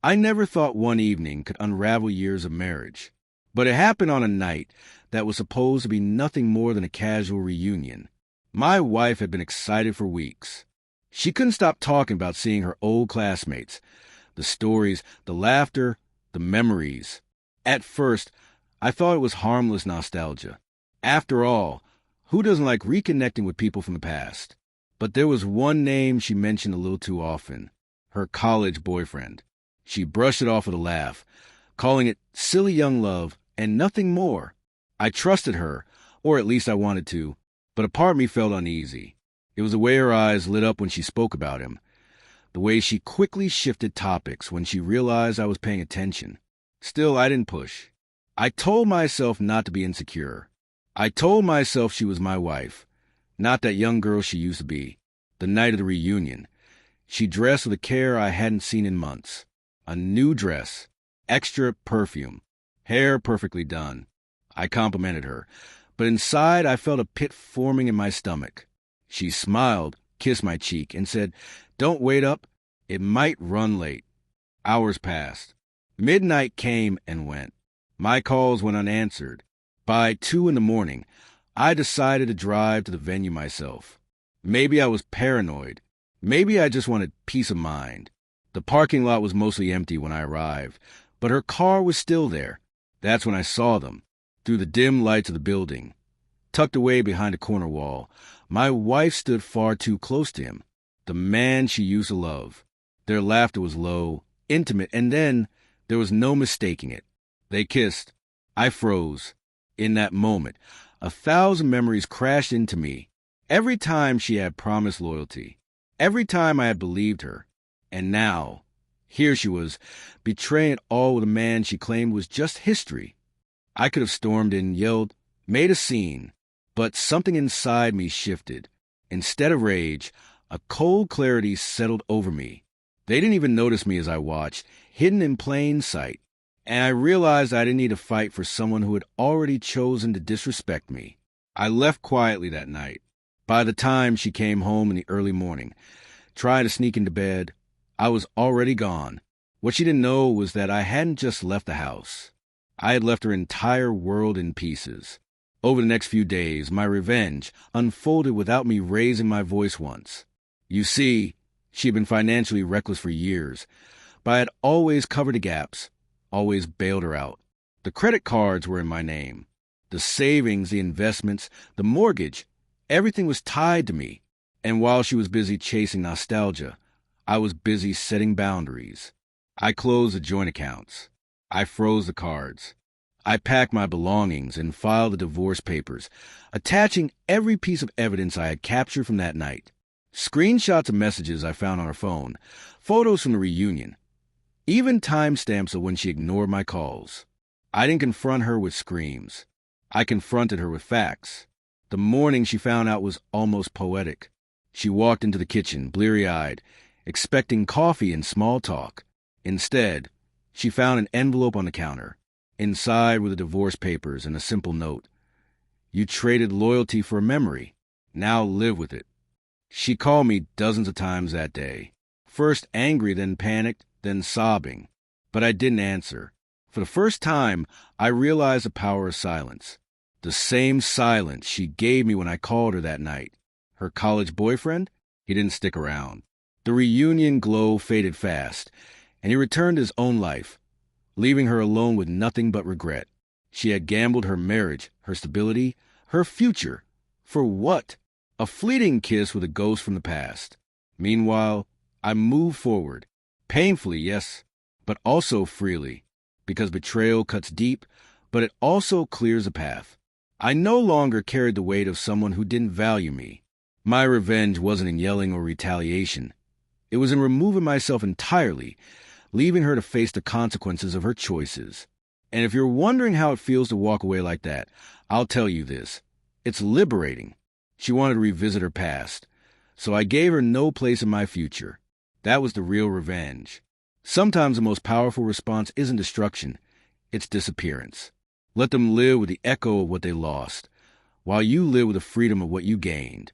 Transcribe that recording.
I never thought one evening could unravel years of marriage. But it happened on a night that was supposed to be nothing more than a casual reunion. My wife had been excited for weeks. She couldn't stop talking about seeing her old classmates, the stories, the laughter, the memories. At first, I thought it was harmless nostalgia. After all, who doesn't like reconnecting with people from the past? But there was one name she mentioned a little too often: her college boyfriend. She brushed it off with a laugh, calling it silly young love and nothing more. I trusted her, or at least I wanted to, but a part of me felt uneasy. It was the way her eyes lit up when she spoke about him, the way she quickly shifted topics when she realized I was paying attention. Still, I didn't push. I told myself not to be insecure. I told myself she was my wife, not that young girl she used to be. The night of the reunion, she dressed with a care I hadn't seen in months. A new dress, extra perfume, hair perfectly done. I complimented her, but inside I felt a pit forming in my stomach. She smiled, kissed my cheek, and said, "Don't wait up. It might run late." Hours passed. Midnight came and went. My calls went unanswered. By 2 a.m, I decided to drive to the venue myself. Maybe I was paranoid. Maybe I just wanted peace of mind. The parking lot was mostly empty when I arrived, but her car was still there. That's when I saw them, through the dim lights of the building. Tucked away behind a corner wall, my wife stood far too close to him, the man she used to love. Their laughter was low, intimate, and then there was no mistaking it. They kissed. I froze. In that moment, 1,000 memories crashed into me. Every time she had promised loyalty. Every time I had believed her. And now, here she was, betraying it all with a man she claimed was just history. I could have stormed in, yelled, made a scene, but something inside me shifted. Instead of rage, a cold clarity settled over me. They didn't even notice me as I watched, hidden in plain sight, and I realized I didn't need to fight for someone who had already chosen to disrespect me. I left quietly that night. By the time she came home in the early morning, trying to sneak into bed, I was already gone. What she didn't know was that I hadn't just left the house. I had left her entire world in pieces. Over the next few days, my revenge unfolded without me raising my voice once. You see, she had been financially reckless for years, but I had always covered the gaps, always bailed her out. The credit cards were in my name. The savings, the investments, the mortgage, everything was tied to me. And while she was busy chasing nostalgia, I was busy setting boundaries. I closed the joint accounts. I froze the cards. I packed my belongings and filed the divorce papers, attaching every piece of evidence I had captured from that night. Screenshots of messages I found on her phone, photos from the reunion, even timestamps of when she ignored my calls. I didn't confront her with screams. I confronted her with facts. The morning she found out was almost poetic. She walked into the kitchen, bleary-eyed, expecting coffee and small talk. Instead, she found an envelope on the counter. Inside were the divorce papers and a simple note. "You traded loyalty for a memory. Now live with it." She called me dozens of times that day. First angry, then panicked, then sobbing. But I didn't answer. For the first time, I realized the power of silence. The same silence she gave me when I called her that night. Her college boyfriend? He didn't stick around. The reunion glow faded fast, and he returned to his own life, leaving her alone with nothing but regret. She had gambled her marriage, her stability, her future. For what? A fleeting kiss with a ghost from the past. Meanwhile, I moved forward. Painfully, yes, but also freely. Because betrayal cuts deep, but it also clears a path. I no longer carried the weight of someone who didn't value me. My revenge wasn't in yelling or retaliation. It was in removing myself entirely, leaving her to face the consequences of her choices. And if you're wondering how it feels to walk away like that, I'll tell you this. It's liberating. She wanted to revisit her past, so I gave her no place in my future. That was the real revenge. Sometimes the most powerful response isn't destruction, it's disappearance. Let them live with the echo of what they lost, while you live with the freedom of what you gained.